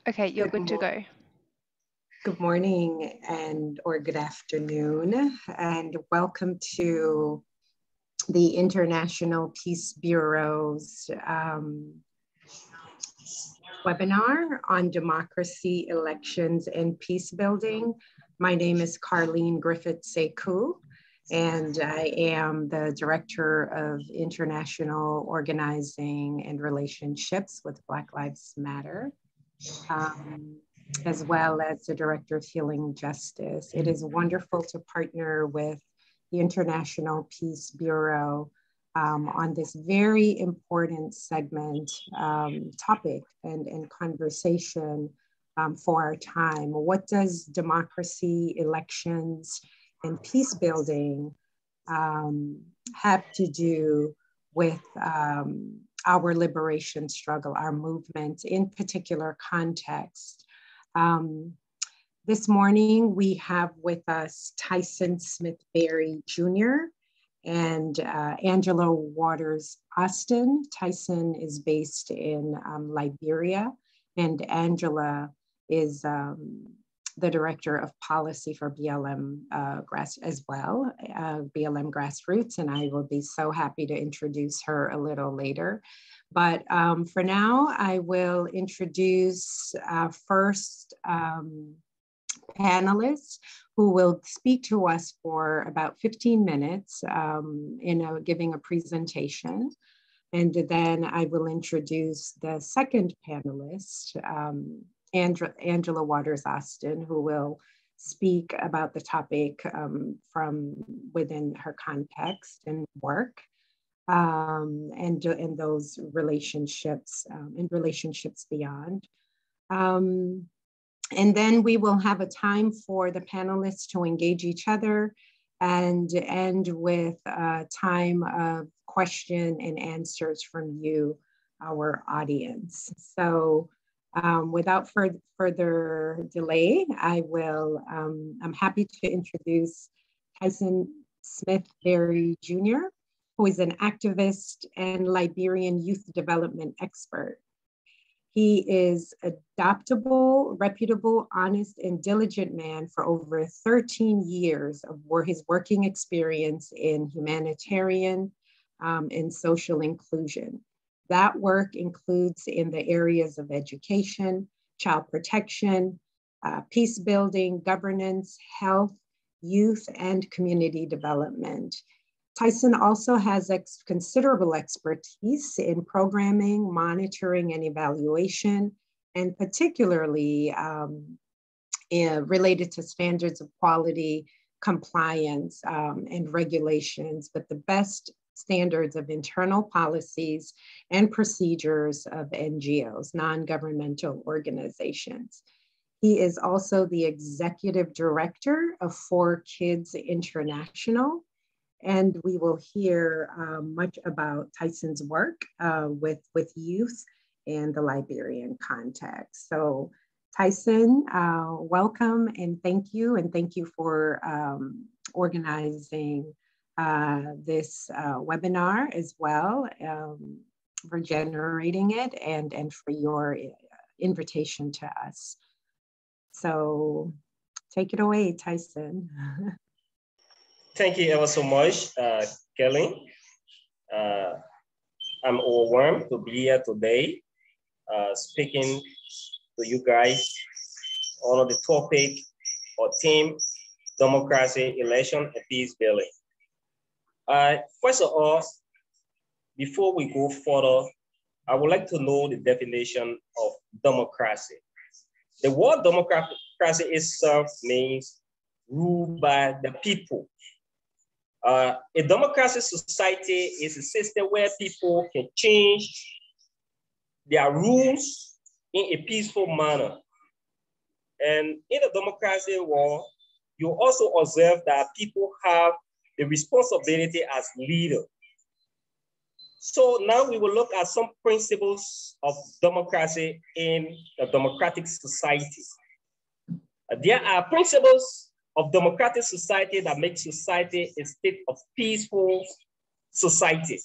Okay, you're good to go. Good morning or good afternoon, and welcome to the International Peace Bureau's webinar on democracy, elections, and peace building. My name is Carleen Griffith-Sekou, and I am the Director of International Organizing and Relationships with Black Lives Matter, as well as the Director of Healing Justice. It is wonderful to partner with the International Peace Bureau on this very important segment, topic and conversation for our time. What does democracy, elections, and peace building have to do with our liberation struggle, our movement, in particular context? This morning, we have with us Tyson Smith-Berry Jr. and Angela Waters Austin. Tyson is based in Liberia, and Angela is the Director of Policy for BLM BLM Grassroots, and I will be so happy to introduce her a little later. But for now, I will introduce first panelists who will speak to us for about 15 minutes giving a presentation. And then I will introduce the second panelist, Angela Waters Austin, who will speak about the topic from within her context and work. And those relationships and relationships beyond. And then we will have a time for the panelists to engage each other and end with a time of question and answers from you, our audience. So without further delay, I'm happy to introduce Tyson Smith-Berry Jr., who is an activist and Liberian youth development expert. He is adaptable, reputable, honest, and diligent man for over 13 years of his working experience in humanitarian and social inclusion. That work includes in the areas of education, child protection, peace building, governance, health, youth, and community development. Tyson also has considerable expertise in programming, monitoring, and evaluation, and particularly related to standards of quality, compliance, and regulations, but the best standards of internal policies and procedures of NGOs, non-governmental organizations. He is also the executive director of 4Kids International, and we will hear much about Tyson's work with youth in the Liberian context. So Tyson, welcome and thank you. And thank you for organizing this webinar as well, for generating it and for your invitation to us. So take it away, Tyson. Thank you ever so much, Kelly. I'm overwhelmed to be here today, speaking to you guys on the topic or theme, democracy, election, and peace building. First of all, before we go further, I would like to know the definition of democracy. The word democracy itself means ruled by the people. A democratic society is a system where people can change their rules in a peaceful manner. And in a democracy world, you also observe that people have the responsibility as leaders. So now we will look at some principles of democracy in a democratic society. There are principles of democratic society that make society a state of peaceful society.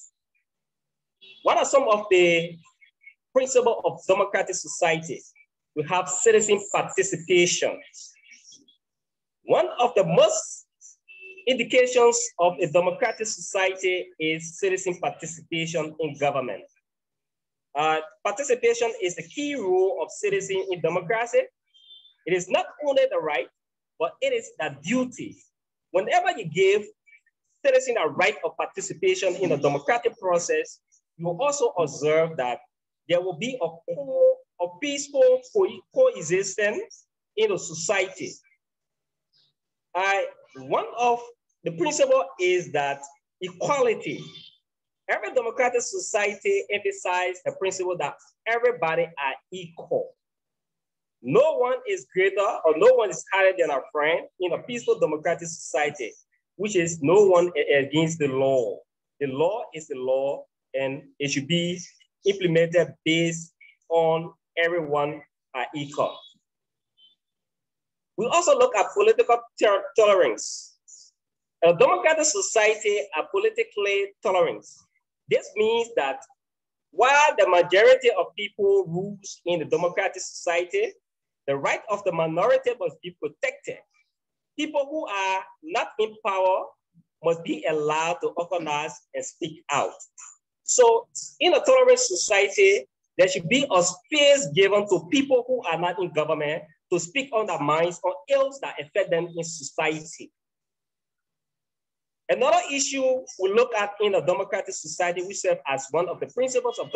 What are some of the principles of democratic society? we have citizen participation. One of the most indications of a democratic society is citizen participation in government. Participation is the key role of citizens in democracy. It is not only the right, but it is the duty. Whenever you give citizens a right of participation in the democratic process, you will also observe that there will be a peaceful coexistence in a society. One of the principles is that equality. Every democratic society emphasizes the principle that everybody are equal. No one is greater or no one is higher than a friend in a peaceful democratic society, which is no one against the law. The law is the law, and it should be implemented based on everyone are equal. We also look at political tolerance. A democratic society are politically tolerant. This means that while the majority of people rules in the democratic society, the right of the minority must be protected. People who are not in power must be allowed to organize and speak out. So in a tolerant society, there should be a space given to people who are not in government to speak on their minds or ills that affect them in society. Another issue we look at in a democratic society, which serves as one of the principles of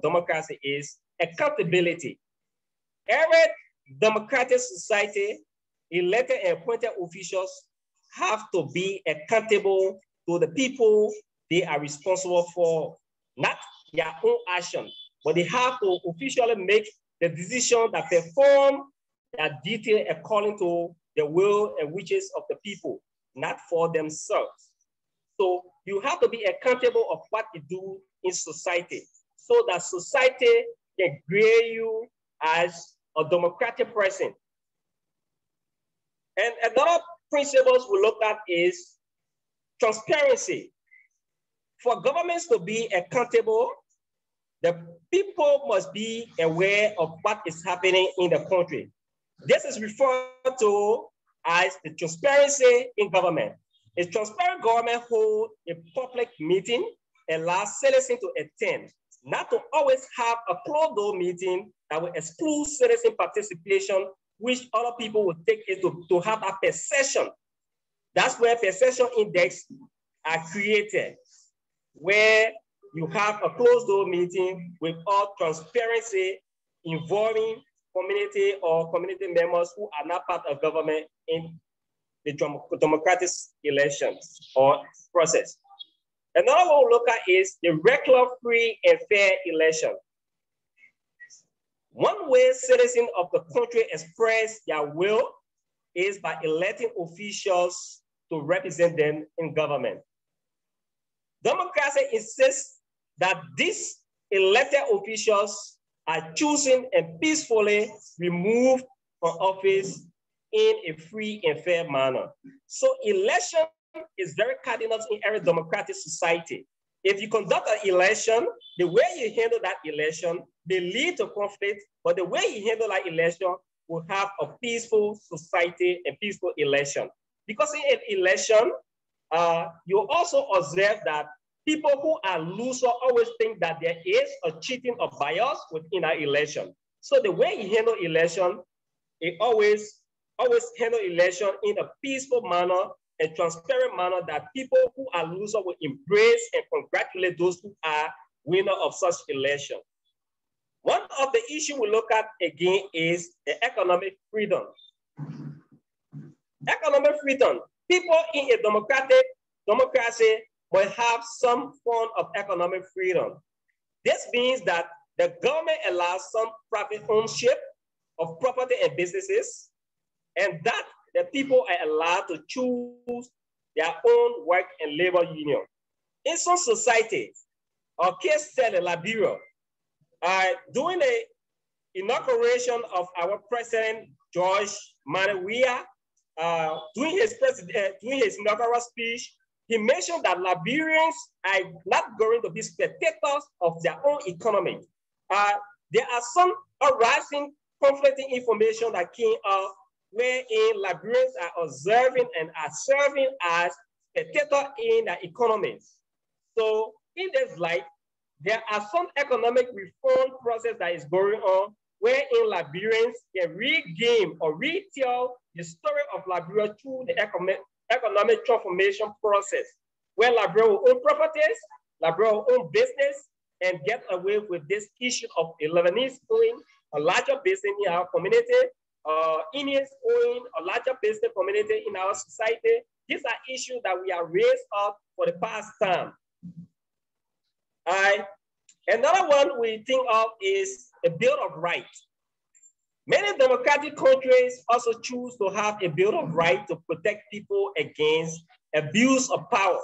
democracy is accountability. Every democratic society, elected and appointed officials have to be accountable to the people they are responsible for, not their own action, but they have to officially make the decision that perform their duty according to the will and wishes of the people, not for themselves. So you have to be accountable of what you do in society so that society can grade you as a democratic person. And another principles we look at is transparency. For governments to be accountable, the people must be aware of what is happening in the country. This is referred to as the transparency in government. A transparent government holds a public meeting, allows citizens to attend, not to always have a closed-door meeting that will exclude citizen participation, which other people will take it to have a perception. That's where perception index are created, where you have a closed-door meeting with all transparency involving community or community members who are not part of government in the democratic elections or process. Another one we'll look at is the regular, free, and fair election. One way citizens of the country express their will is by electing officials to represent them in government. Democracy insists that these elected officials are chosen and peacefully removed from office in a free and fair manner. So election is very cardinal in every democratic society. If you conduct an election, the way you handle that election may lead to conflict, but the way you handle that election will have a peaceful society and peaceful election. Because in an election, you also observe that people who are loser always think that there is a cheating or bias within our election. So the way you handle election, it always handle election in a peaceful manner, a transparent manner that people who are loser will embrace and congratulate those who are winner of such election. One of the issues we look at again is the economic freedom. Economic freedom. People in a democracy will have some form of economic freedom. This means that the government allows some private ownership of property and businesses, and that the people are allowed to choose their own work and labor union. In some societies, our case study in Liberia, during the inauguration of our president, George Manawia, during his inaugural speech, he mentioned that Liberians are not going to be spectators of their own economy. There are some arising conflicting information that came out, wherein Liberians are observing and are serving as spectators in the economy. So in this light, there are some economic reform process that is going on, wherein Liberians can regain or retell the story of Liberia through the economic transformation process, where Liberia will own properties, Liberia will own business, and get away with this issue of a Lebanese owning a larger business in our community, Indians owning a larger business community in our society. These are issues that we are raised up for the past time. Another one we think of is a Bill of Rights. Many democratic countries also choose to have a Bill of Rights to protect people against abuse of power.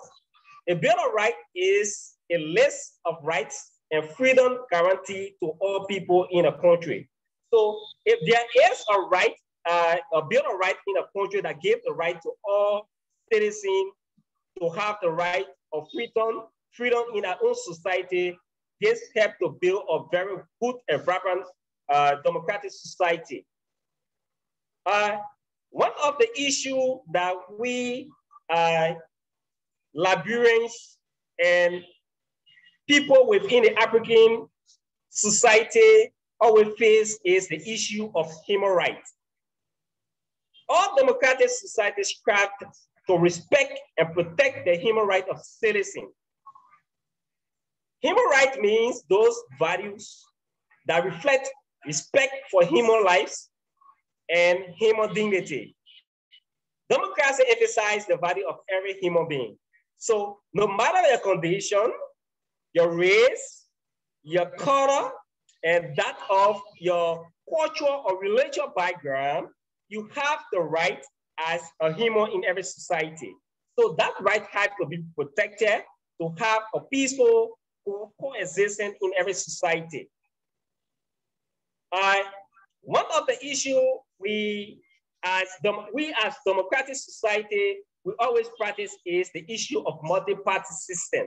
A Bill of Rights is a list of rights and freedom guaranteed to all people in a country. So if there is a right, a Bill of Rights in a country that gives the right to all citizens to have the right of freedom in our own society, this helps to build a very good and vibrant democratic society. One of the issues that we Liberians and people within the African society always face is the issue of human rights. All democratic societies strive to respect and protect the human rights of citizens. Human rights means those values that reflect respect for human lives and human dignity. Democracy emphasizes the value of every human being. So no matter your condition, your race, your color, and that of your cultural or religious background, you have the right as a human in every society. So that right has to be protected to have a peaceful coexistence in every society. One of the issues we as democratic society, we always practice is the issue of multi-party system.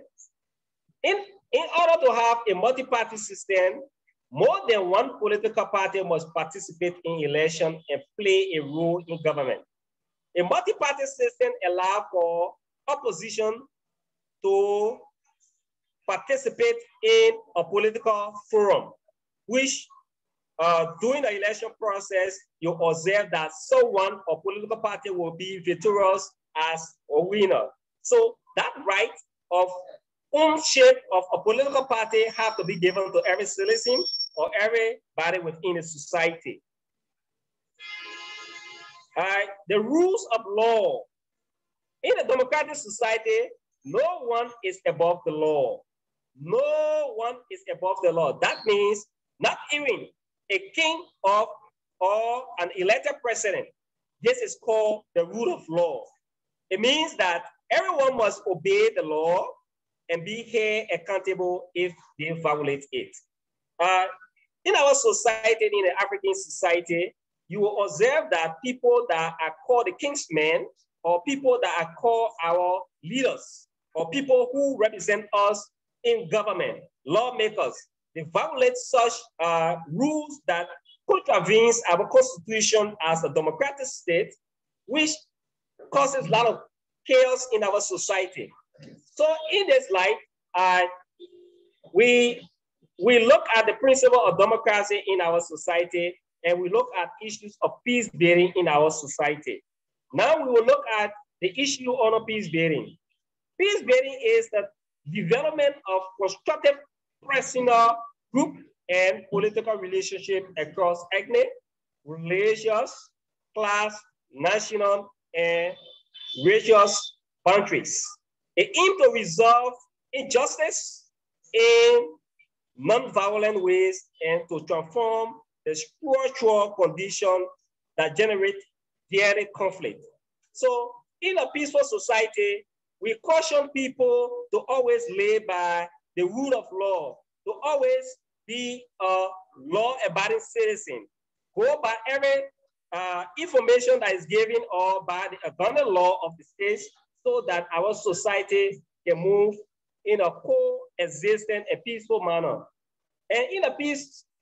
In order to have a multi-party system, more than one political party must participate in election and play a role in government. A multi-party system allows for opposition to participate in a political forum, which during the election process, you observe that someone or political party will be victorious as a winner. So that right of ownership of a political party have to be given to every citizen or everybody within a society. The rules of law. In a democratic society, no one is above the law. No one is above the law. That means not even a king or an elected president. This is called the rule of law. It means that everyone must obey the law and be held accountable if they violate it. In our society, in the African society, you will observe that people that are called the king's men, or people that are called our leaders, or people who represent us in government, lawmakers, they violate such rules that contravenes our constitution as a democratic state, which causes a lot of chaos in our society. So in this light, we look at the principle of democracy in our society, and we look at issues of peace building in our society. Now we will look at the issue on peace building. Peace building is the development of constructive personal, group, and political relationship across ethnic, religious, class, national, and racial boundaries. It aims to resolve injustice in non-violent ways and to transform the structural condition that generate daily conflict. So in a peaceful society, we caution people to always live by the rule of law, to always be a law-abiding citizen, go by every information that is given or by the abundant law of the state, so that our society can move in a coexistent and peaceful manner. And in a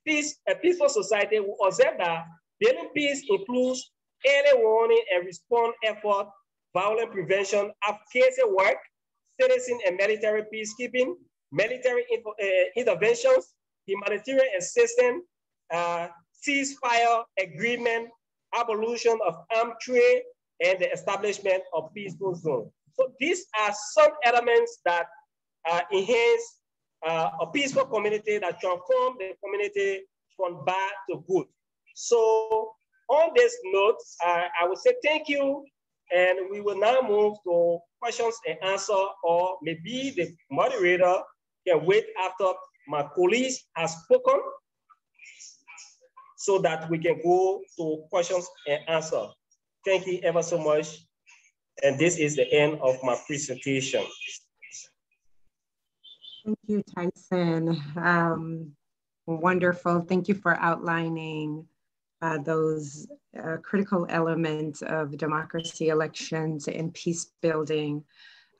a peaceful society will observe that building peace includes early warning and response effort, violent prevention, advocacy work, citizen and military peacekeeping, military interventions, humanitarian assistance, ceasefire agreement, abolition of armed trade, and the establishment of peaceful zones. So these are some elements that enhance a peaceful community, that transform the community from bad to good. So on this note, I will say thank you, and we will now move to questions and answer, or maybe the moderator can wait after my colleagues has spoken so that we can go to questions and answer. Thank you ever so much. And this is the end of my presentation. Thank you, Tyson. Wonderful. Thank you for outlining those critical elements of democracy, elections, and peace building.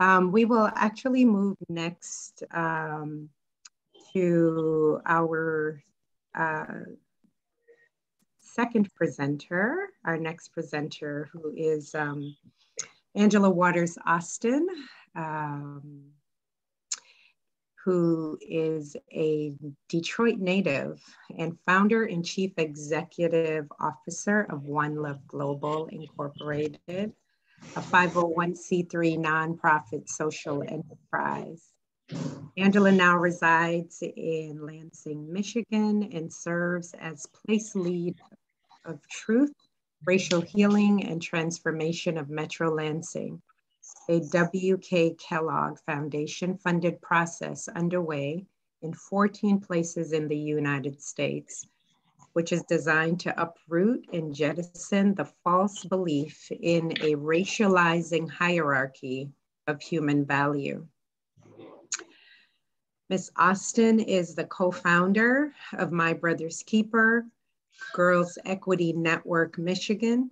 We will actually move next to our second presenter, our next presenter, who is Angela Waters Austin, who is a Detroit native and founder and chief executive officer of One Love Global Incorporated, a 501c3 nonprofit social enterprise. Angela now resides in Lansing, Michigan, and serves as place lead of Truth, Racial Healing, and Transformation of Metro Lansing, a W.K. Kellogg Foundation funded process underway in 14 places in the United States, which is designed to uproot and jettison the false belief in a racializing hierarchy of human value. Ms. Austin is the co-founder of My Brother's Keeper, Girls Equity Network Michigan,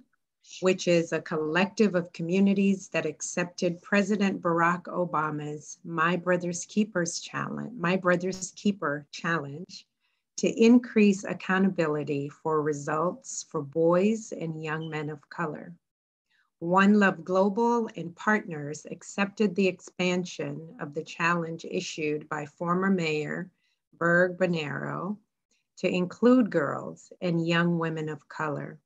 which is a collective of communities that accepted President Barack Obama's My Brother's Keeper challenge to increase accountability for results for boys and young men of color. One Love Global and partners accepted the expansion of the challenge issued by former Mayor Berg Bonero to include girls and young women of color.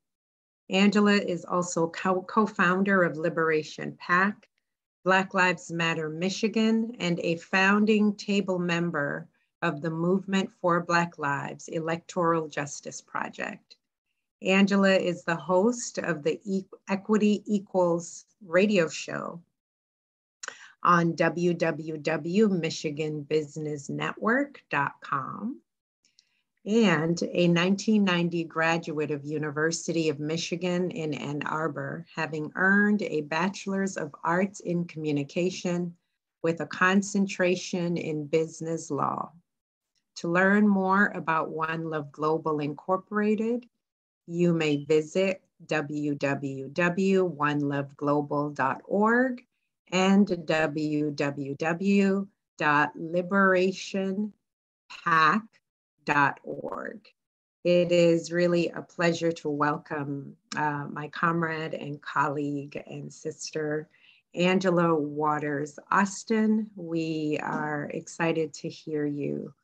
Angela is also co-founder of Liberation PAC, Black Lives Matter Michigan, and a founding table member of the Movement for Black Lives Electoral Justice Project. Angela is the host of the Equity Equals radio show on www.michiganbusinessnetwork.com, and a 1990 graduate of University of Michigan in Ann Arbor, having earned a Bachelor's of Arts in Communication with a concentration in business law. To learn more about One Love Global Incorporated, you may visit www.oneloveglobal.org and www.liberationpac.org. It is really a pleasure to welcome my comrade and colleague and sister, Angela Waters Austin. We are excited to hear you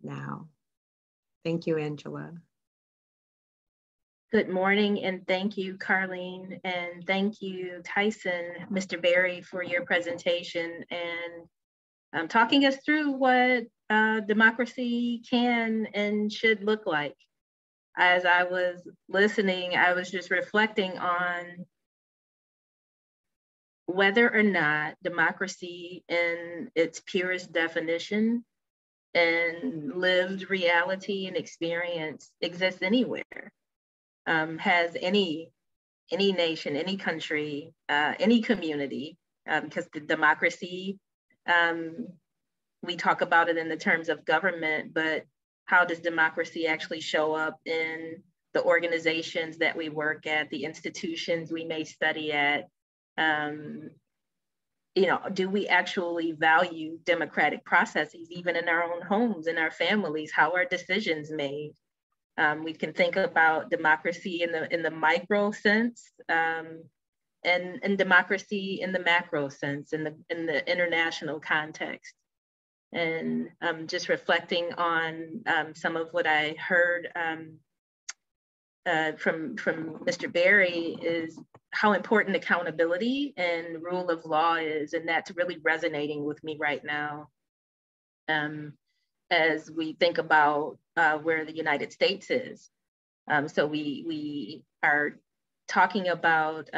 now. Thank you, Angela. Good morning, and thank you, Carlene, and thank you, Tyson, Mr. Berry, for your presentation and talking us through what democracy can and should look like. As I was listening, I was just reflecting on whether or not democracy in its purest definition and lived reality and experience exists anywhere. Has any nation, any country, any community, because the democracy, we talk about it in the terms of government, but how does democracy actually show up in the organizations that we work at, the institutions we may study at? Do we actually value democratic processes, even in our own homes, in our families? How are decisions made? We can think about democracy in the micro sense, and democracy in the macro sense, in the international context. And just reflecting on some of what I heard from Mr. Berry is how important accountability and rule of law is, and that's really resonating with me right now. As we think about where the United States is. So we are talking about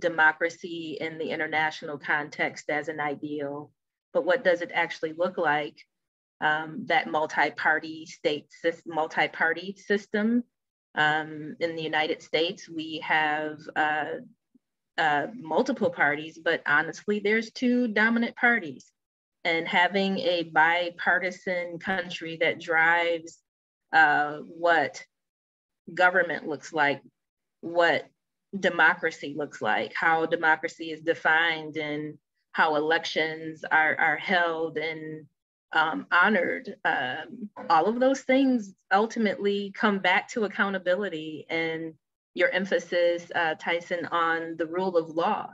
democracy in the international context as an ideal, but what does it actually look like? That multi-party system. In the United States, we have multiple parties, but honestly, there's two dominant parties. And having a bipartisan country that drives what government looks like, what democracy looks like, how democracy is defined, and how elections are held and honored. All of those things ultimately come back to accountability and your emphasis, Tyson, on the rule of law.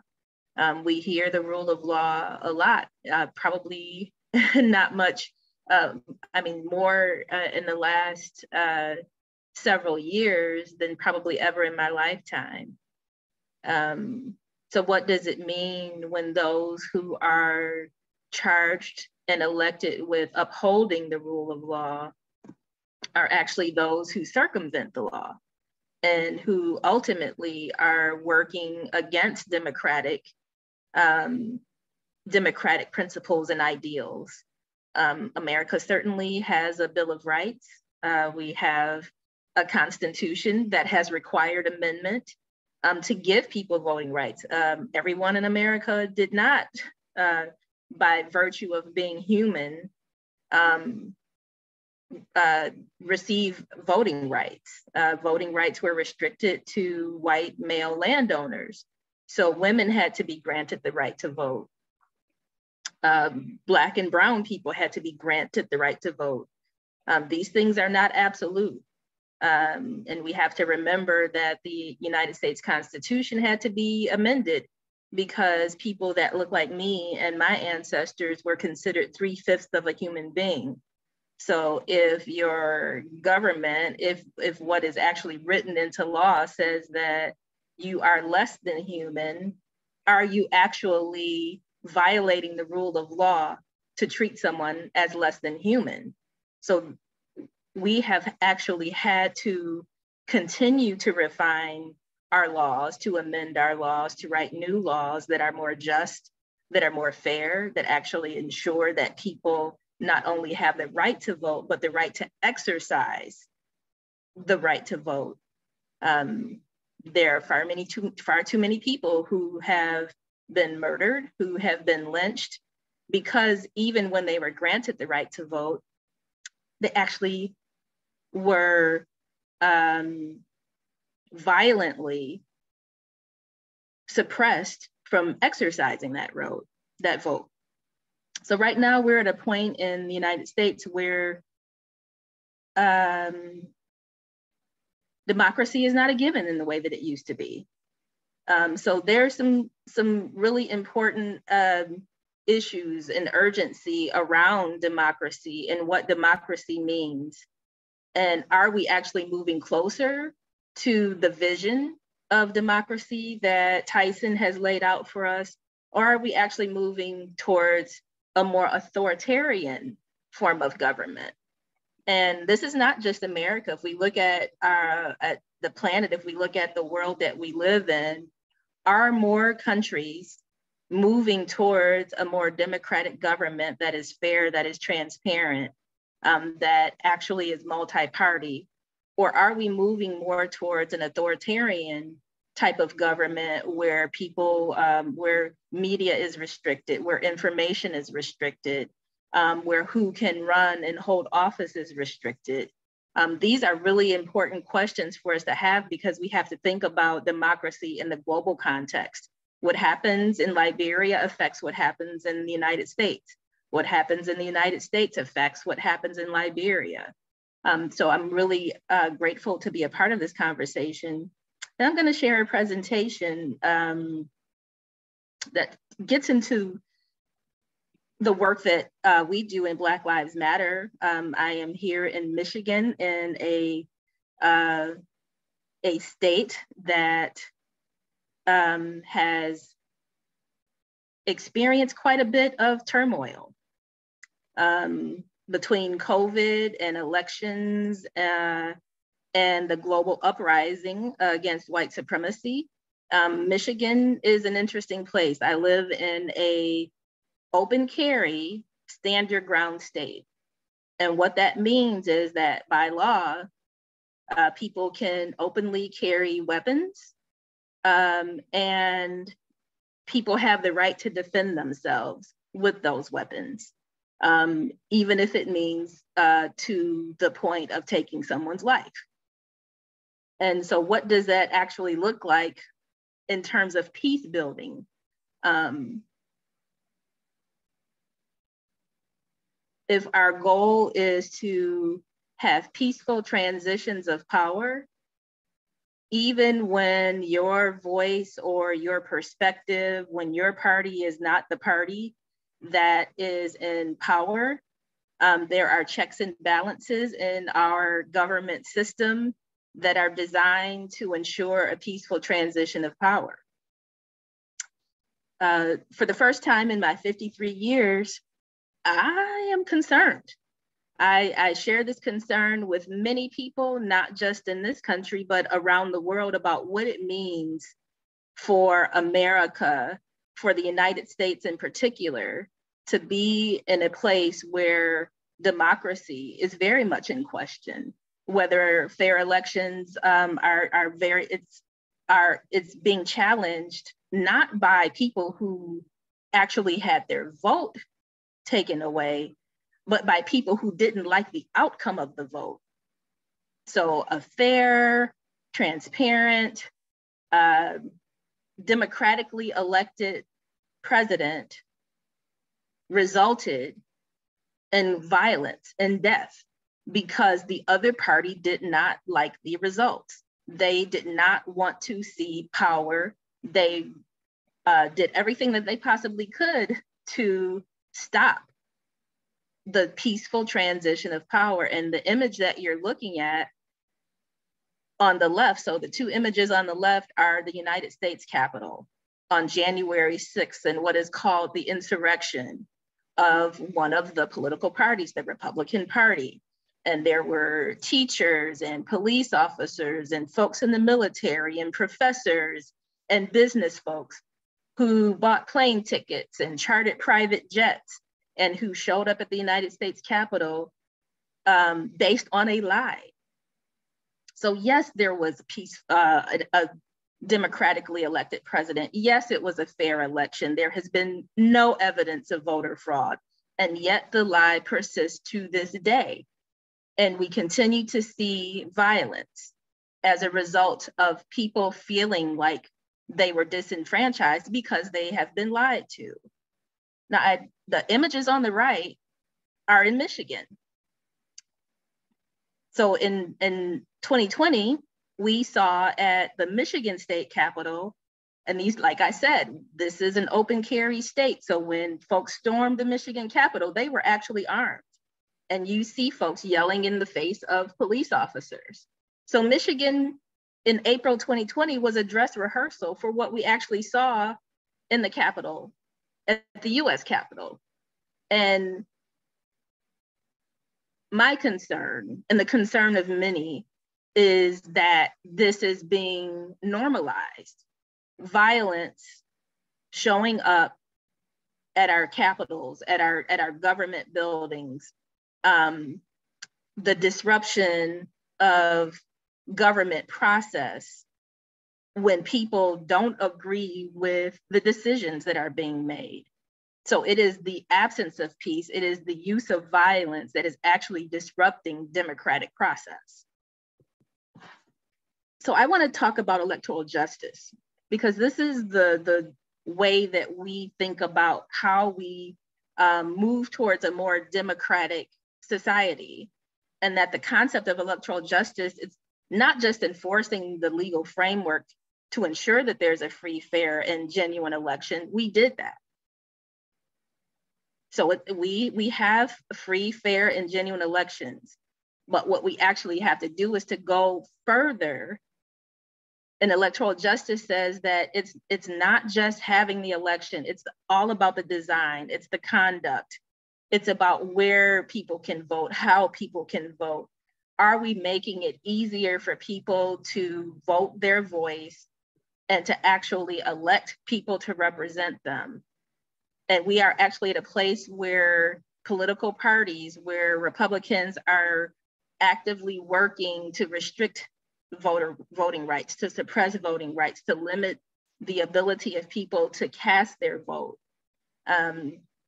We hear the rule of law a lot, probably not much, more in the last several years than probably ever in my lifetime. So what does it mean when those who are charged and elected with upholding the rule of law are actually those who circumvent the law and who ultimately are working against democratic principles and ideals? America certainly has a Bill of Rights. We have a constitution that has required amendment to give people voting rights. Everyone in America did not, by virtue of being human, receive voting rights. Voting rights were restricted to white male landowners. So women had to be granted the right to vote. Black and brown people had to be granted the right to vote. These things are not absolute. And we have to remember that the United States Constitution had to be amended because people that look like me and my ancestors were considered 3/5 of a human being. So if your government, if what is actually written into law says that you are less than human, are you actually violating the rule of law to treat someone as less than human? So we have actually had to continue to refine our laws, to amend our laws, to write new laws that are more just, that are more fair, that actually ensure that people not only have the right to vote, but the right to exercise the right to vote. There are far too many people who have been murdered, who have been lynched, because even when they were granted the right to vote, they actually were violently suppressed from exercising that vote. So right now we're at a point in the United States where democracy is not a given in the way that it used to be. So there's some really important issues and urgency around democracy and what democracy means. And are we actually moving closer to the vision of democracy that Tyson has laid out for us? Or are we actually moving towards a more authoritarian form of government? And this is not just America. If we look at the planet, if we look at the world that we live in, are more countries moving towards a more democratic government that is fair, that is transparent, that actually is multi-party? Or are we moving more towards an authoritarian type of government where people, where media is restricted, where information is restricted, where who can run and hold office is restricted? These are really important questions for us to have, because we have to think about democracy in the global context. What happens in Liberia affects what happens in the United States. What happens in the United States affects what happens in Liberia. So I'm really grateful to be a part of this conversation. And I'm going to share a presentation that gets into the work that we do in Black Lives Matter. I am here in Michigan, in a state that has experienced quite a bit of turmoil between COVID and elections and the global uprising against white supremacy. Michigan is an interesting place. I live in a open carry stand your ground state. And what that means is that by law, people can openly carry weapons, and people have the right to defend themselves with those weapons, even if it means to the point of taking someone's life. And so what does that actually look like in terms of peace building? If our goal is to have peaceful transitions of power, even when your voice or your perspective, when your party is not the party that is in power, there are checks and balances in our government system that are designed to ensure a peaceful transition of power. For the first time in my 53 years, I am concerned. I share this concern with many people, not just in this country, but around the world, about what it means for America, for the United States in particular, to be in a place where democracy is very much in question, whether fair elections it's being challenged not by people who actually had their vote taken away, but by people who didn't like the outcome of the vote. So a fair, transparent, democratically elected president resulted in violence and death because the other party did not like the results. They did not want to see power. They did everything that they possibly could to stop the peaceful transition of power. And the image that you're looking at on the left, so the two images on the left are the United States Capitol on January 6th and what is called the insurrection of one of the political parties, the Republican Party. And there were teachers and police officers and folks in the military and professors and business folks who bought plane tickets and chartered private jets and who showed up at the United States Capitol based on a lie. So yes, there was a democratically elected president. Yes, it was a fair election. There has been no evidence of voter fraud, and yet the lie persists to this day. And we continue to see violence as a result of people feeling like they were disenfranchised because they have been lied to. Now, the images on the right are in Michigan. So in 2020, we saw at the Michigan State Capitol, and these, like I said, this is an open carry state. So when folks stormed the Michigan Capitol, they were actually armed. And you see folks yelling in the face of police officers. So Michigan in April 2020 was a dress rehearsal for what we actually saw in the Capitol, at the US Capitol. And my concern, and the concern of many, is that this is being normalized. Violence showing up at our capitals, at our government buildings, the disruption of government process when people don't agree with the decisions that are being made. So it is the absence of peace, it is the use of violence that is actually disrupting democratic process. So I want to talk about electoral justice, because this is the way that we think about how we move towards a more democratic society. and that the concept of electoral justice is not just enforcing the legal framework to ensure that there's a free, fair, and genuine election. We did that. So we have free, fair, and genuine elections. But what we actually have to do is to go further. And electoral justice says that it's not just having the election, it's all about the design, it's the conduct, it's about where people can vote, how people can vote. Are we making it easier for people to vote their voice and to actually elect people to represent them? And we are actually at a place where political parties, where Republicans are actively working to restrict voting rights, to suppress voting rights, to limit the ability of people to cast their vote,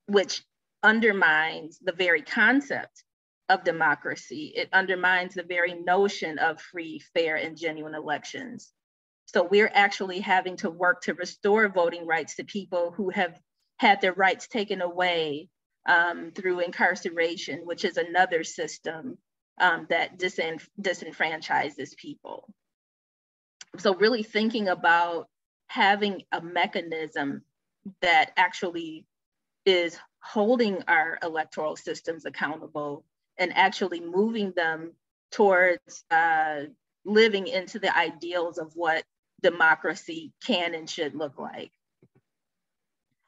which undermines the very concept of democracy. It undermines the very notion of free, fair, and genuine elections. So we're actually having to work to restore voting rights to people who have had their rights taken away through incarceration, which is another system that disenfranchises people. So really thinking about having a mechanism that actually is holding our electoral systems accountable and actually moving them towards living into the ideals of what democracy can and should look like.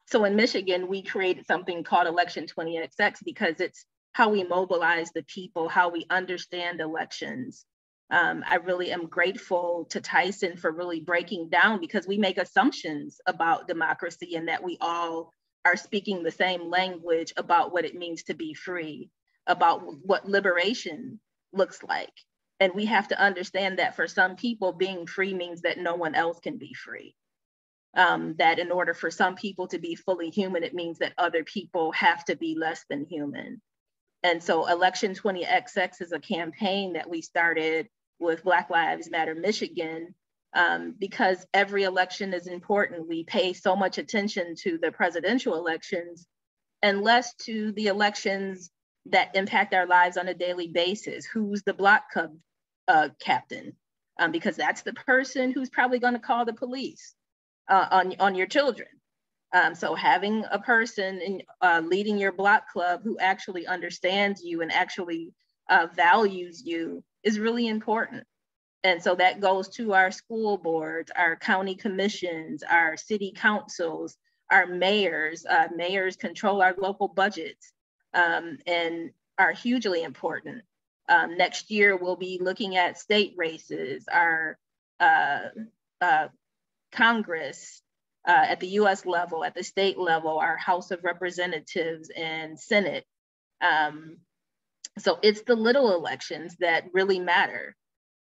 So in Michigan, we created something called Election 20XX because it's how we mobilize the people, how we understand elections. I really am grateful to Tyson for really breaking down, because we make assumptions about democracy and that we all are speaking the same language about what it means to be free, about what liberation looks like. And we have to understand that for some people, being free means that no one else can be free. That in order for some people to be fully human, it means that other people have to be less than human. And so Election 20XX is a campaign that we started with Black Lives Matter Michigan, because every election is important. We pay so much attention to the presidential elections and less to the elections that impact our lives on a daily basis. Who's the block club captain? Because that's the person who's probably going to call the police on your children. So having a person leading your block club who actually understands you and actually values you is really important. And so that goes to our school boards, our county commissions, our city councils, our mayors. Mayors control our local budgets and are hugely important. Next year, we'll be looking at state races, our Congress, at the US level, at the state level, our House of Representatives and Senate. So it's the little elections that really matter.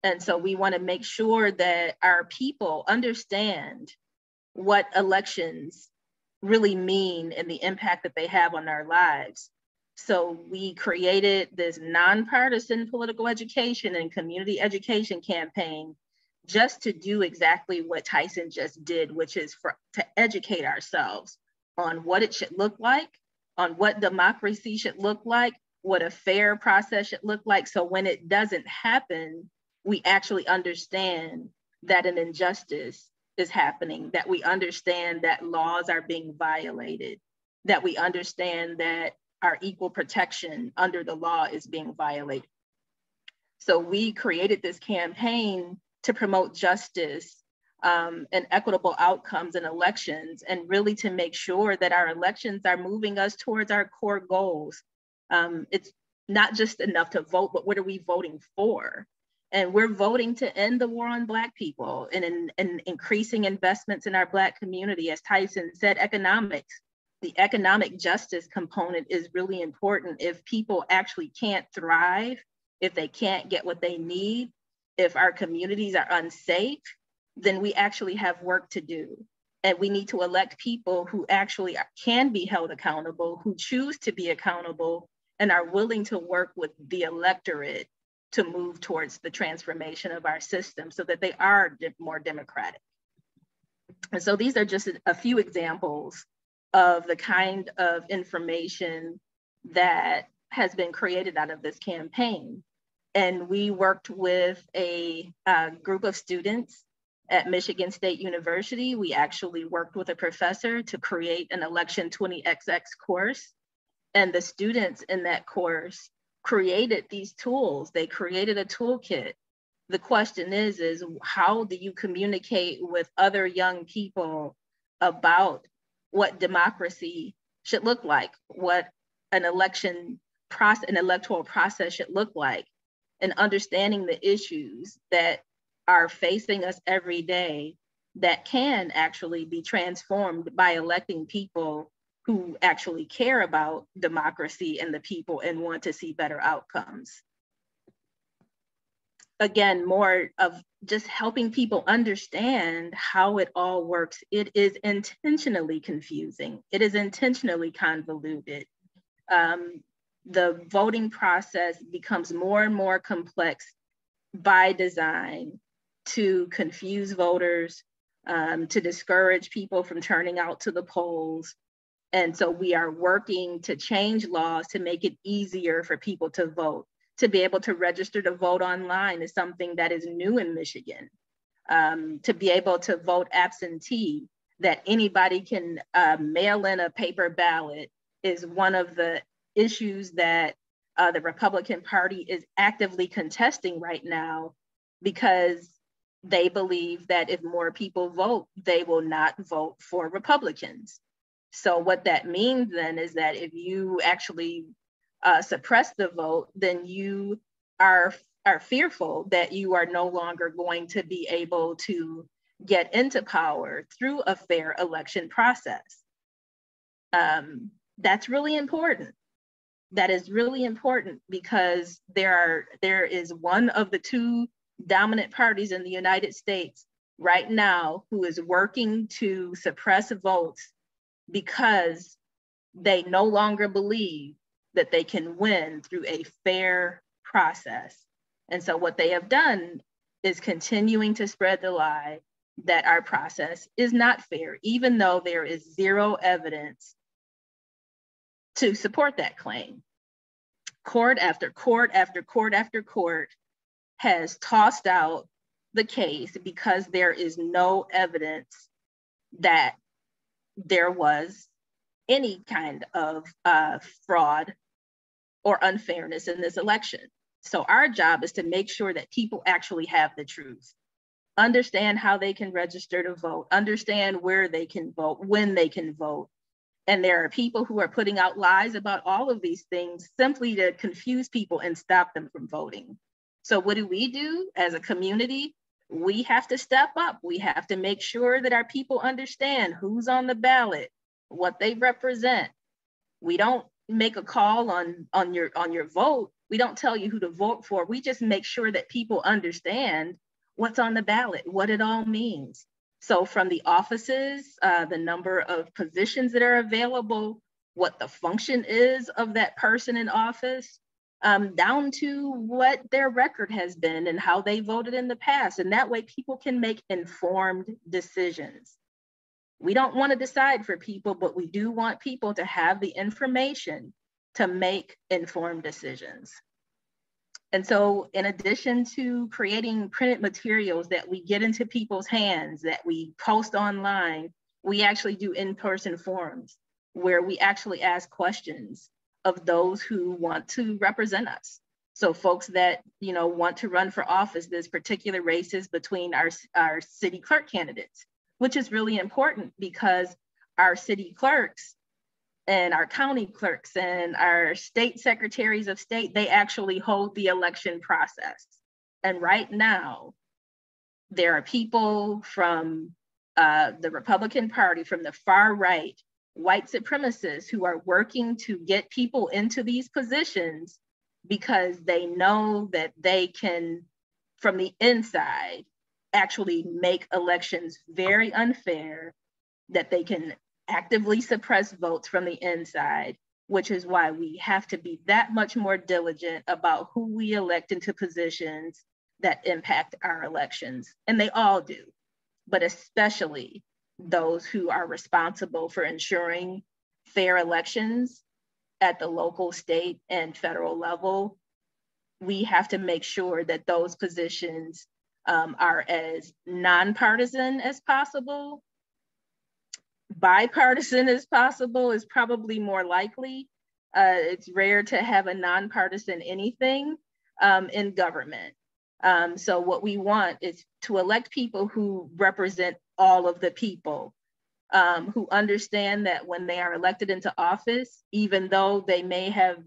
And so we want to make sure that our people understand what elections really mean and the impact that they have on our lives. So we created this nonpartisan political education and community education campaign just to do exactly what Tyson just did, which is to educate ourselves on what it should look like, on what democracy should look like, what a fair process should look like. So when it doesn't happen, we actually understand that an injustice is happening, that we understand that laws are being violated, that we understand that our equal protection under the law is being violated. So we created this campaign to promote justice and equitable outcomes in elections, and really to make sure that our elections are moving us towards our core goals. It's not just enough to vote, but what are we voting for? And we're voting to end the war on Black people and increasing investments in our Black community. As Tyson said, economics, the economic justice component is really important. If people actually can't thrive, if they can't get what they need, if our communities are unsafe, then we actually have work to do. And we need to elect people who actually can be held accountable, who choose to be accountable, and are willing to work with the electorate to move towards the transformation of our system so that they are more democratic. And so these are just a few examples of the kind of information that has been created out of this campaign. And we worked with a group of students at Michigan State University. We actually worked with a professor to create an Election 20XX course. And the students in that course created these tools. They created a toolkit. The question is how do you communicate with other young people about what democracy should look like, what an election process, an electoral process should look like, and understanding the issues that are facing us every day that can actually be transformed by electing people who actually care about democracy and the people and want to see better outcomes. Again, more of just helping people understand how it all works. It is intentionally confusing. It is intentionally convoluted. The voting process becomes more and more complex by design to confuse voters, to discourage people from turning out to the polls. And so we are working to change laws to make it easier for people to vote. To be able to register to vote online is something that is new in Michigan. To be able to vote absentee, that anybody can mail in a paper ballot, is one of the issues that the Republican Party is actively contesting right now, because they believe that if more people vote, they will not vote for Republicans. So what that means then is that if you actually suppress the vote, then you are fearful that you are no longer going to be able to get into power through a fair election process. That's really important. That is really important because there is one of the two dominant parties in the United States right now who is working to suppress votes because they no longer believe that they can win through a fair process. And so what they have done is continuing to spread the lie that our process is not fair, even though there is zero evidence to support that claim. Court after court after court after court has tossed out the case because there is no evidence that there was any kind of fraud or unfairness in this election. So our job is to make sure that people actually have the truth, understand how they can register to vote, understand where they can vote, when they can vote. And there are people who are putting out lies about all of these things simply to confuse people and stop them from voting. So what do we do as a community? We have to step up. We have to make sure that our people understand who's on the ballot, what they represent. We don't make a call on your vote. We don't tell you who to vote for. We just make sure that people understand what's on the ballot, what it all means. So from the offices, the number of positions that are available, what the function is of that person in office, down to what their record has been and how they voted in the past. And that way people can make informed decisions. We don't want to decide for people, but we do want people to have the information to make informed decisions. And so in addition to creating printed materials that we get into people's hands, that we post online, we actually do in-person forums where we actually ask questions of those who want to represent us. So folks that want to run for office, there's particular races between our city clerk candidates, which is really important because our city clerks and our county clerks and our state secretaries of state, they actually hold the election process. And right now, there are people from the Republican Party, from the far right, white supremacists who are working to get people into these positions because they know that they can, from the inside, actually make elections very unfair, that they can actively suppress votes from the inside, which is why we have to be that much more diligent about who we elect into positions that impact our elections. And they all do, but especially those who are responsible for ensuring fair elections at the local, state, and federal level. we have to make sure that those positions are as nonpartisan as possible. Bipartisan as possible is probably more likely. It's rare to have a nonpartisan anything in government. So what we want is to elect people who represent all of the people, who understand that when they are elected into office, even though they may have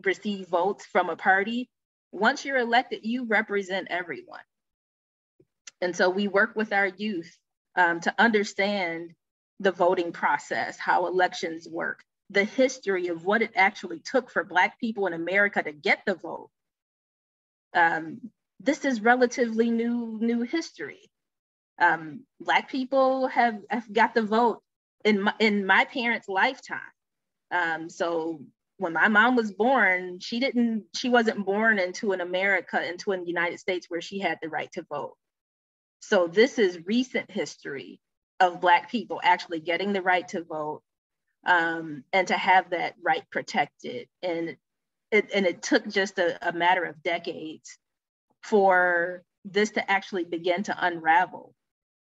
received votes from a party, once you're elected, you represent everyone. And so we work with our youth to understand the voting process, how elections work, the history of what it actually took for Black people in America to get the vote. This is relatively new history. Black people have got the vote in my parents' lifetime. So when my mom was born, she wasn't born into a United States where she had the right to vote. So this is recent history of Black people actually getting the right to vote, and to have that right protected. And it took just a matter of decades for this to actually begin to unravel.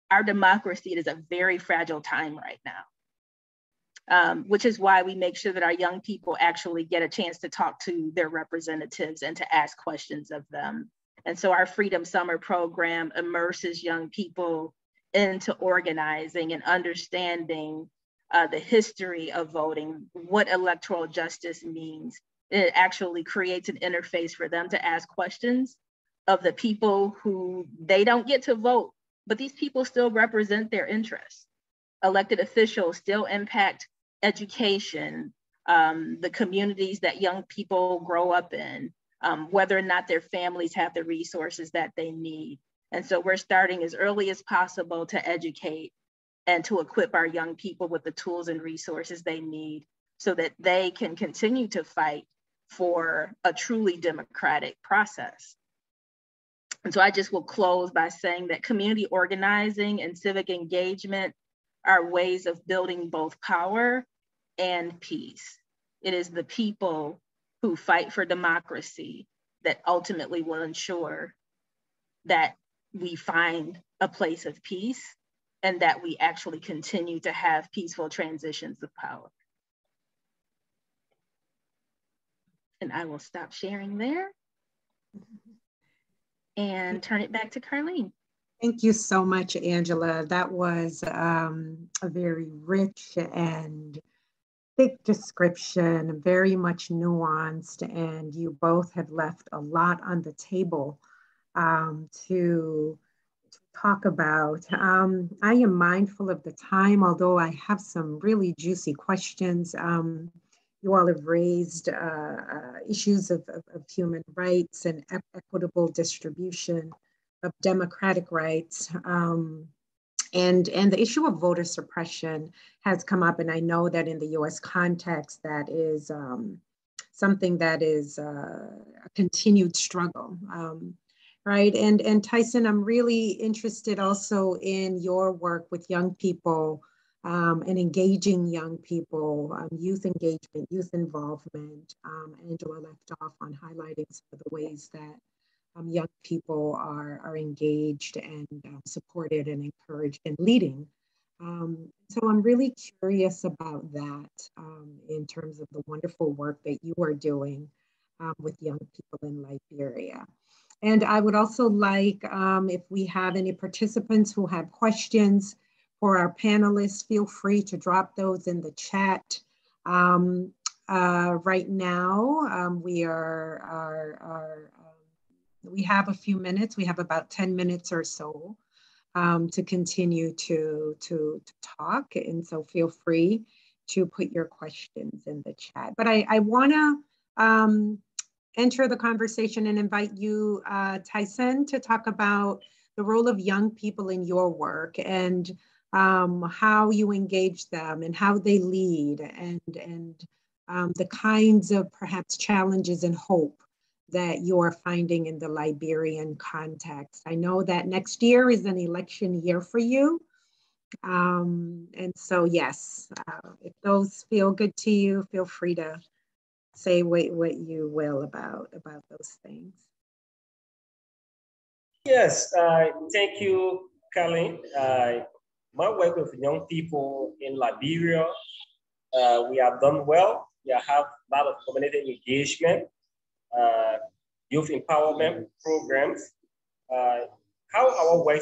Our democracy is a very fragile time right now, which is why we make sure that our young people actually get a chance to talk to their representatives and to ask questions of them. And so our Freedom Summer program immerses young people into organizing and understanding the history of voting, what electoral justice means. It actually creates an interface for them to ask questions of the people who they don't get to vote, but these people still represent their interests. Elected officials still impact education, the communities that young people grow up in, whether or not their families have the resources that they need. And so we're starting as early as possible to educate and to equip our young people with the tools and resources they need so that they can continue to fight for a truly democratic process. And so I just will close by saying that community organizing and civic engagement are ways of building both power and peace. It is the people who fight for democracy that ultimately will ensure that we find a place of peace and that we actually continue to have peaceful transitions of power. And I will stop sharing there and turn it back to Carlene. Thank you so much, Angela. That was a very rich and thick description, very much nuanced, and you both have left a lot on the table to talk about. I am mindful of the time, although I have some really juicy questions. You all have raised issues of human rights and equitable distribution of democratic rights. And the issue of voter suppression has come up, and I know that in the US context, that is something that is a continued struggle, right? And Tyson, I'm really interested also in your work with young people and engaging young people, youth engagement, youth involvement. Angela left off on highlighting some of the ways that young people are engaged and supported and encouraged and leading. So I'm really curious about that in terms of the wonderful work that you are doing with young people in Liberia. And I would also like, if we have any participants who have questions for our panelists, feel free to drop those in the chat. Right now, we have a few minutes. We have about 10 minutes or so to continue to talk. And so feel free to put your questions in the chat. But I wanna enter the conversation and invite you, Tyson, to talk about the role of young people in your work and how you engage them and how they lead and the kinds of perhaps challenges and hope that you are finding in the Liberian context. I know that next year is an election year for you. And so yes, if those feel good to you, feel free to say what you will about those things. Yes, thank you, Colin. My work with young people in Liberia, we have done well. We have a lot of community engagement, youth empowerment programs. How our work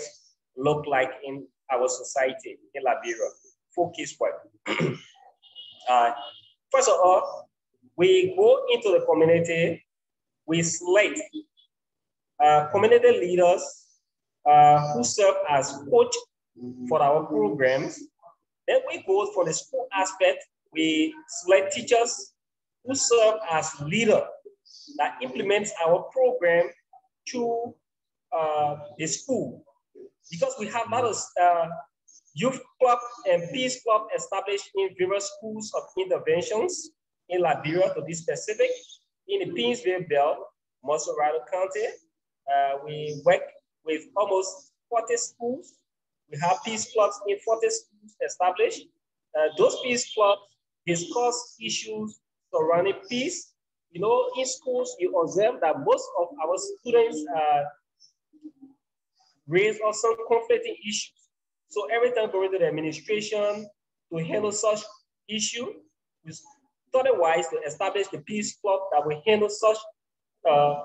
look like in our society in Liberia? Focus work. First of all, we go into the community, we select community leaders who serve as coach for our programs. Then we go for the school aspect. We select teachers who serve as leader that implements our program to the school. Because we have a lot of youth club and peace club established in various schools of interventions in Liberia, to be specific. In the Peacebuilding belt, Barcelona County, we work with almost 40 schools. We have peace clubs in 40 schools established. Those peace clubs discuss issues surrounding peace. You know, in schools, you observe that most of our students raise some conflicting issues. So every time going to the administration to handle such issue, we thought it wise to establish the peace club that will handle such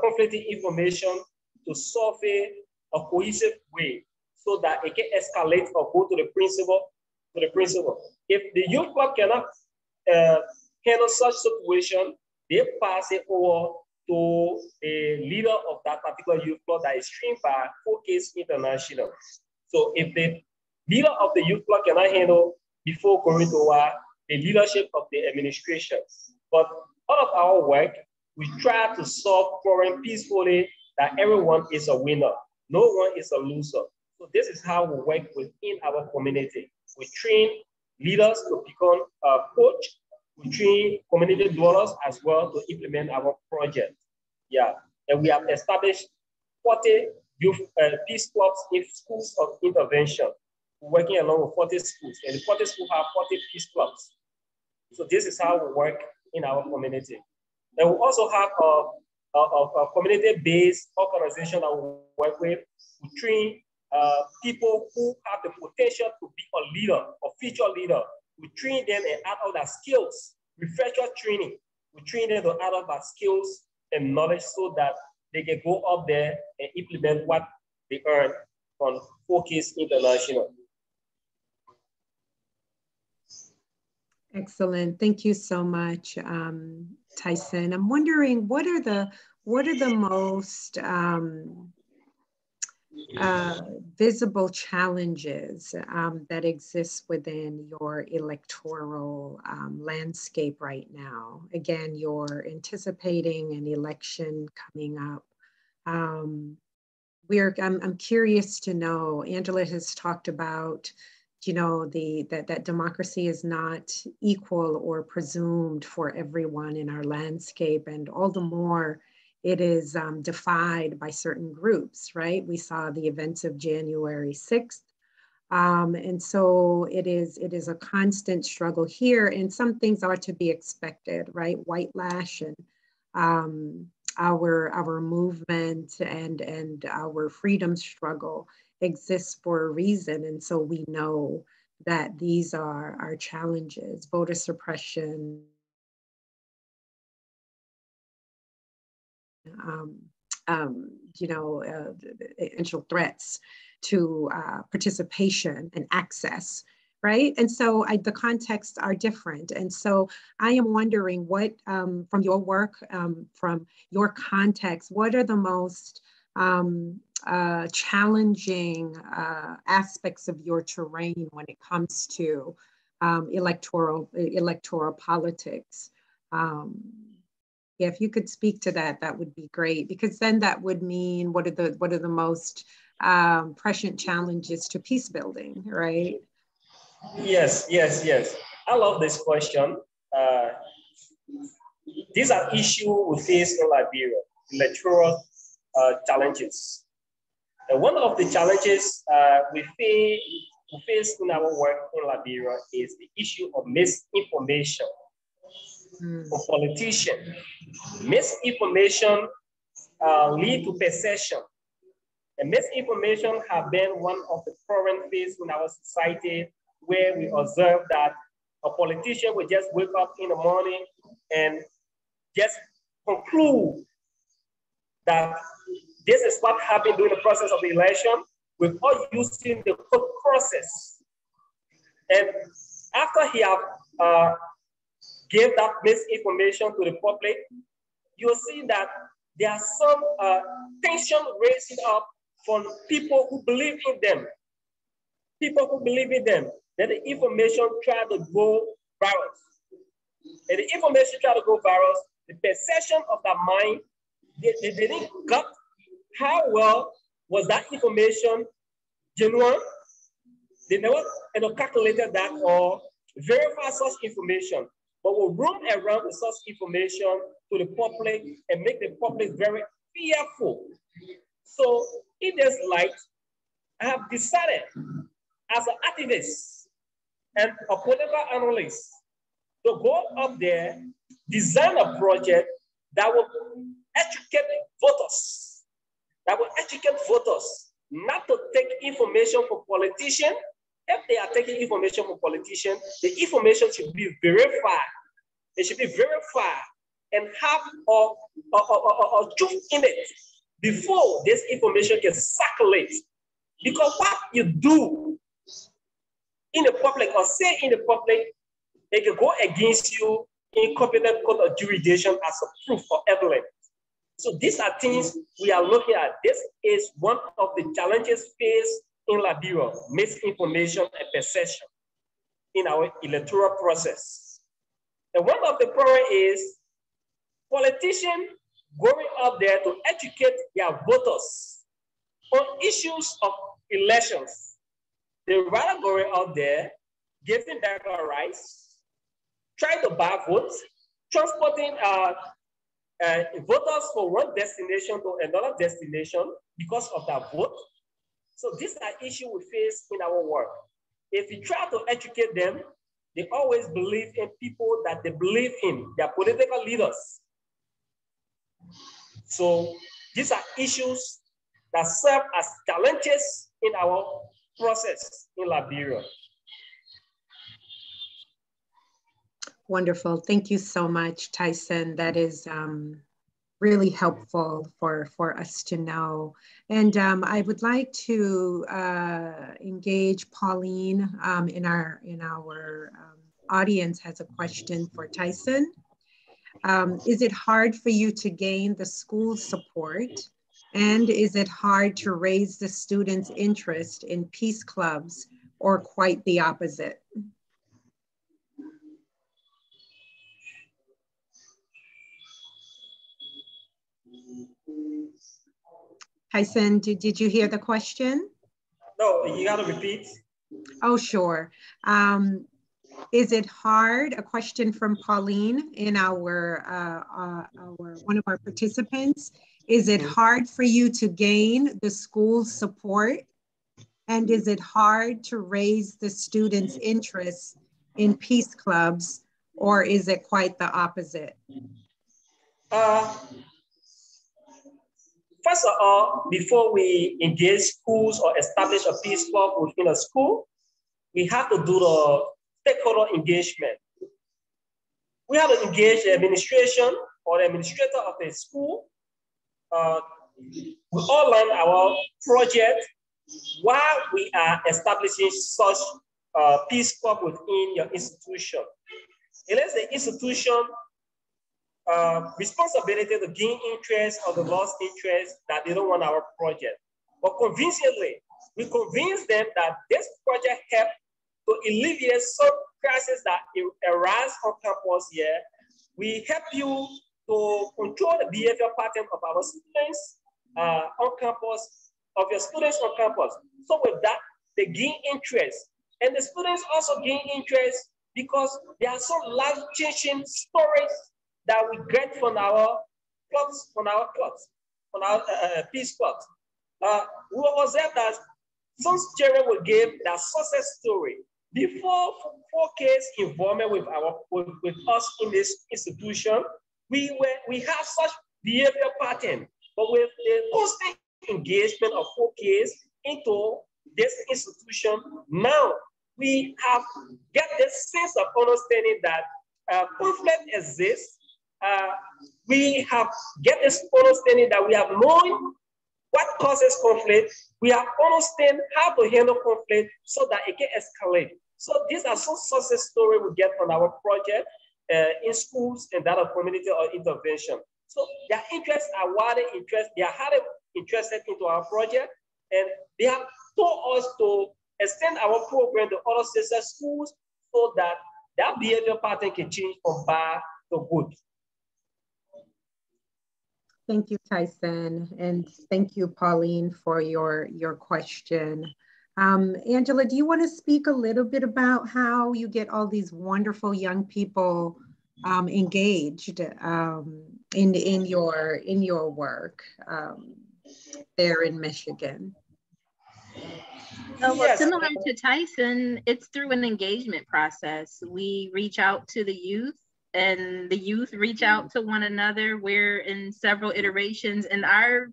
conflicting information to solve it a cohesive way so that it can escalate or go to the principal. If the youth club cannot handle such situation, they pass it over to a leader of that particular youth club that is trained by Focus International. So if the leader of the youth club cannot handle before going to the leadership of the administration. But all of our work, we try to solve problems peacefully that everyone is a winner. No one is a loser. So this is how we work within our community. We train leaders to become a coach. We train community dwellers as well to implement our project. Yeah, and we have established 40 youth peace clubs in schools of intervention, working along with 40 schools, and the 40 schools have 40 peace clubs. So this is how we work in our community. And we also have a community-based organization that we work with. We train people who have the potential to be a leader, a future leader. We train them and add all their skills, refresher training. We train them to add all their skills and knowledge so that they can go up there and implement what they earn from Focus International. Excellent. Thank you so much, Tyson. I'm wondering what are the most visible challenges that exist within your electoral landscape right now? Again, you're anticipating an election coming up. I'm curious to know, Angela has talked about, you know, that democracy is not equal or presumed for everyone in our landscape, and all the more it is defied by certain groups, right? We saw the events of January 6th. And so it is a constant struggle here, and some things are to be expected, right? White lash and our movement and our freedom struggle exists for a reason. And so we know that these are our challenges: voter suppression, potential threats to participation and access, right? And so the contexts are different. And so I am wondering what, from your work, from your context, what are the most challenging aspects of your terrain when it comes to electoral politics? Yeah, if you could speak to that, that would be great, because then that would mean what are the most prescient challenges to peace building, right? Yes. I love this question. These are issues we face in Liberia, electoral challenges. And one of the challenges we face in our work in Liberia is the issue of misinformation for politicians. Misinformation lead to perception. And misinformation have been one of the current phase in our society, where we observe that a politician will just wake up in the morning and just conclude that this is what happened during the process of the election without using the whole process. And after he have gave that misinformation to the public, you'll see that there are some tension raising up from people who believe in them. People who believe in them, that the information try to go viral. And the information try to go viral, the perception of the mind, they didn't got how well was that information genuine. They never calculated that or verify such information, but will roam around the such information to the public and make the public very fearful. So in this light, I have decided as an activist and a political analyst to go up there, design a project that will educate voters, not to take information from politicians. If they are taking information from politicians, the information should be verified. It should be verified and have a truth in it before this information can circulate. Because what you do in the public or say in the public, it can go against you in competent court or jurisdiction as a proof or evidence. So these are things we are looking at. This is one of the challenges faced in Liberia, misinformation and perception in our electoral process. And one of the problems is politicians going out there to educate their voters on issues of elections. They rather going out there, giving back our rights, trying to buy votes, transporting voters from one destination to another destination because of that vote. So these are issues we face in our work. If you try to educate them, they always believe in people that they believe in, their political leaders. So these are issues that serve as challenges in our process in Liberia. Wonderful. Thank you so much, Tyson. That is really helpful for us to know. And I would like to engage Pauline in our audience has a question for Tyson. Is it hard for you to gain the school support? And is it hard to raise the students' interest in peace clubs, or quite the opposite? Tyson, did you hear the question? No, you gotta repeat. Oh, sure. Is it hard? A question from Pauline in our one of our participants. Is it hard for you to gain the school's support? And is it hard to raise the students' interest in peace clubs, or is it quite the opposite? First of all, before we engage schools or establish a peace club within a school, we have to do the stakeholder engagement. We have to engage the administration or the administrator of the school. We all learn our project while we are establishing such peace club within your institution. It is the institution responsibility to gain interest or the lost interest that they don't want our project. But convincingly, we convince them that this project helps to alleviate some crises that arise on campus here. We help you to control the behavior pattern of our students on campus, of your students on campus. So with that, they gain interest. And the students also gain interest because there are some life-changing stories that we get from our plots, from our peace plots. We will observe that some children will give their success story before 4K's involvement with us in this institution. We have such behavior pattern, but with the constant engagement of 4Ks into this institution. Now we have get this sense of understanding that conflict exists. We have get this understanding that we have known what causes conflict. We have understand how to handle conflict so that it can escalate. So these are some success stories we get from our project in schools and that of community or intervention. So their interests are wider interest. They are highly interested into our project, and they have told us to extend our program to other sister schools so that that behavior pattern can change from bad to good. Thank you, Tyson, and thank you, Pauline, for your question. Angela, do you want to speak a little bit about how you get all these wonderful young people engaged in your work there in Michigan? Well, similar to Tyson, it's through an engagement process. We reach out to the youth, and the youth reach out to one another. We're in several iterations, and our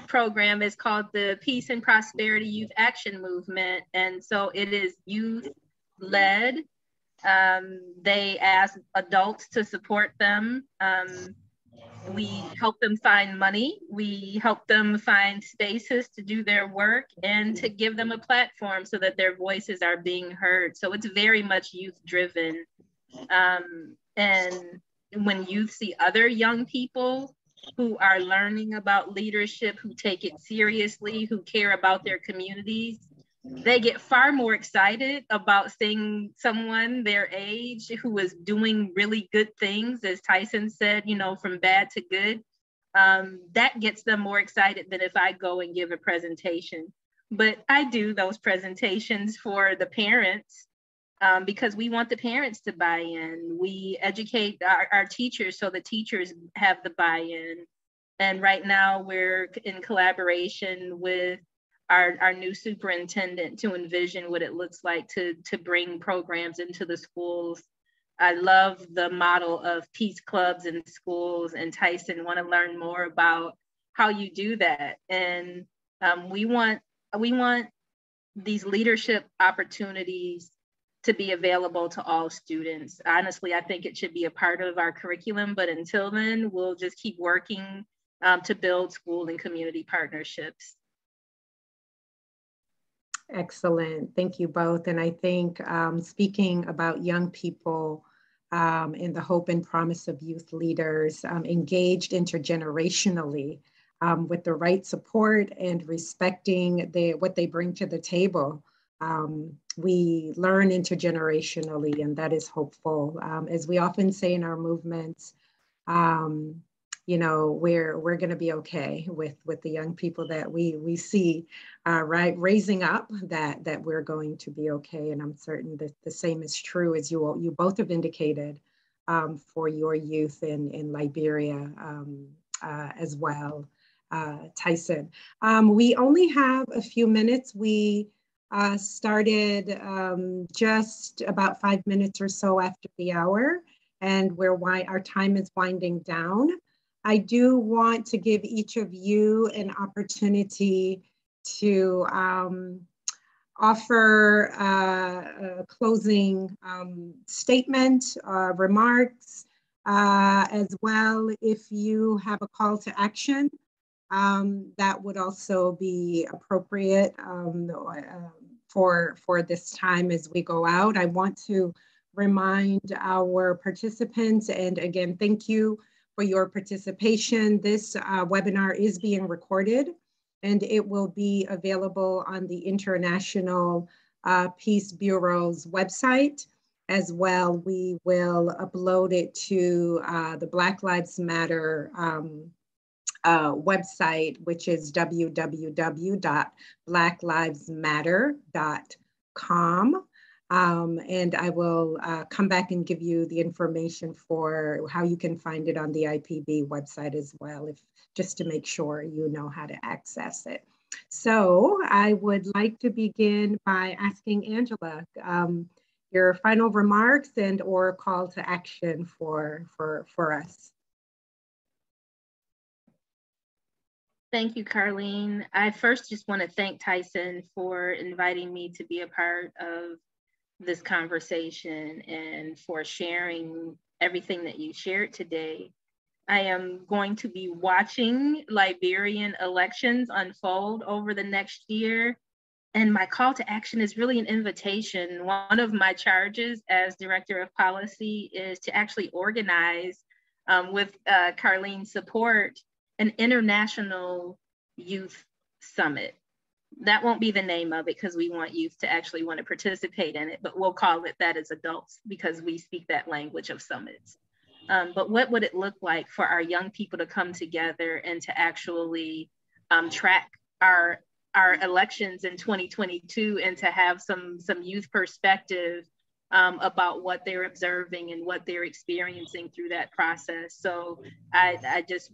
program is called the Peace and Prosperity Youth Action Movement. And so it is youth-led. They ask adults to support them. We help them find money. We help them find spaces to do their work and to give them a platform so that their voices are being heard. So it's very much youth-driven. And when youth see other young people who are learning about leadership, who take it seriously, who care about their communities, they get far more excited about seeing someone their age who is doing really good things, as Tyson said, you know, from bad to good. That gets them more excited than if I go and give a presentation. But I do those presentations for the parents because we want the parents to buy in. We educate our teachers so the teachers have the buy-in. And right now we're in collaboration with our new superintendent to envision what it looks like to bring programs into the schools. I love the model of peace clubs in schools, and Tyson want to learn more about how you do that. And we want these leadership opportunities to be available to all students. Honestly, I think it should be a part of our curriculum, but until then, we'll just keep working to build school and community partnerships. Excellent, thank you both. And I think speaking about young people and the hope and promise of youth leaders engaged intergenerationally with the right support and respecting what they bring to the table. We learn intergenerationally, and that is hopeful. As we often say in our movements, you know, we're going to be okay with the young people that we see right raising up, that we're going to be okay. And I'm certain that the same is true as you both have indicated for your youth in Liberia as well, Tyson. We only have a few minutes. We started just about 5 minutes or so after the hour, and our time is winding down. I do want to give each of you an opportunity to offer a closing statement, remarks, as well. If you have a call to action, that would also be appropriate for this time as we go out. I want to remind our participants, and again, thank you for your participation. This webinar is being recorded, and it will be available on the International Peace Bureau's website as well. We will upload it to the Black Lives Matter website, which is www.blacklivesmatter.com. And I will come back and give you the information for how you can find it on the IPB website as well, just to make sure you know how to access it. So I would like to begin by asking Angela your final remarks and or call to action for us. Thank you, Carlene. I first just want to thank Tyson for inviting me to be a part of this conversation and for sharing everything that you shared today. I am going to be watching Liberian elections unfold over the next year. And my call to action is really an invitation. One of my charges as Director of Policy is to actually organize, with Carlene's support, an international youth summit. That won't be the name of it because we want youth to actually want to participate in it, but we'll call it that as adults because we speak that language of summits. But what would it look like for our young people to come together and to actually track our elections in 2022 and to have some youth perspective about what they're observing and what they're experiencing through that process. So I just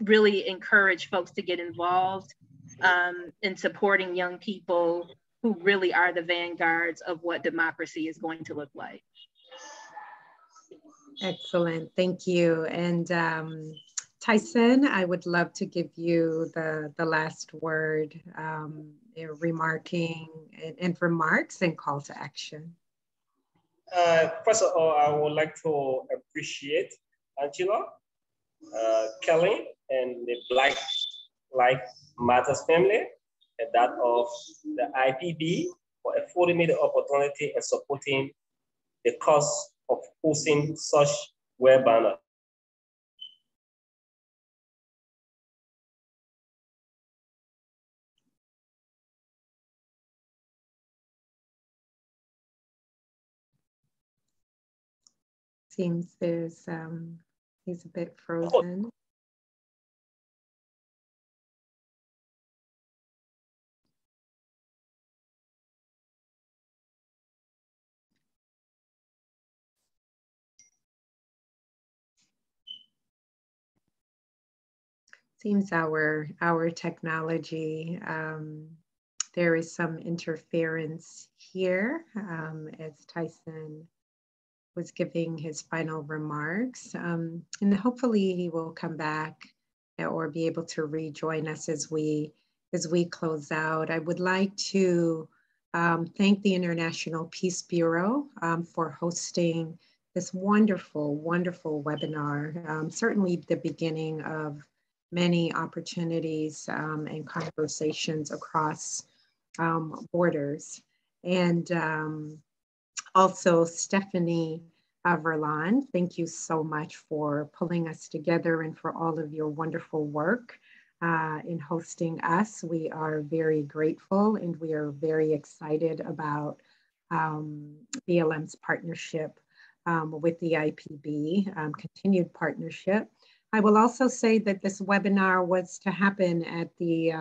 really encourage folks to get involved in supporting young people who really are the vanguards of what democracy is going to look like. Excellent, thank you. And Tyson, I would love to give you the last word, remarking and remarks and call to action. First of all, I would like to appreciate Angela, Kelly, and the Black Lives Matters family, and that of the IPB for affording me the opportunity and supporting the cause of hosting such webinar. Seems there's, he's a bit frozen. Seems our technology, there is some interference here as Tyson was giving his final remarks. And hopefully he will come back or be able to rejoin us as we close out. I would like to thank the International Peace Bureau for hosting this wonderful, wonderful webinar. Certainly the beginning of many opportunities and conversations across borders. And also Stephanie Verlon, thank you so much for pulling us together and for all of your wonderful work in hosting us. We are very grateful and we are very excited about BLM's partnership with the IPB, continued partnership. I will also say that this webinar was to happen at the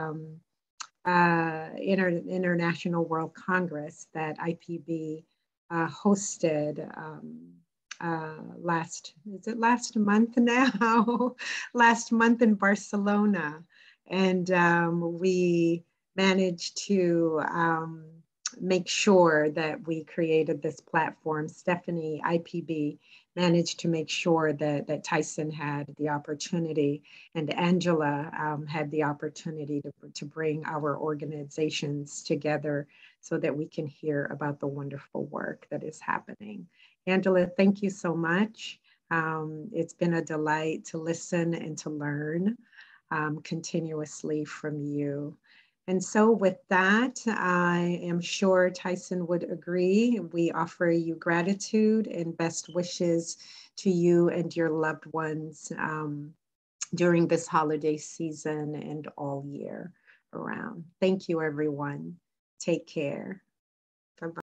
International World Congress that IPB hosted last month now? Last month in Barcelona. And we managed to make sure that we created this platform. Stephanie, IPB, managed to make sure that Tyson had the opportunity and Angela had the opportunity to bring our organizations together so that we can hear about the wonderful work that is happening. Angela, thank you so much. It's been a delight to listen and to learn continuously from you. And so with that, I am sure Tyson would agree. We offer you gratitude and best wishes to you and your loved ones during this holiday season and all year around. Thank you, everyone. Take care.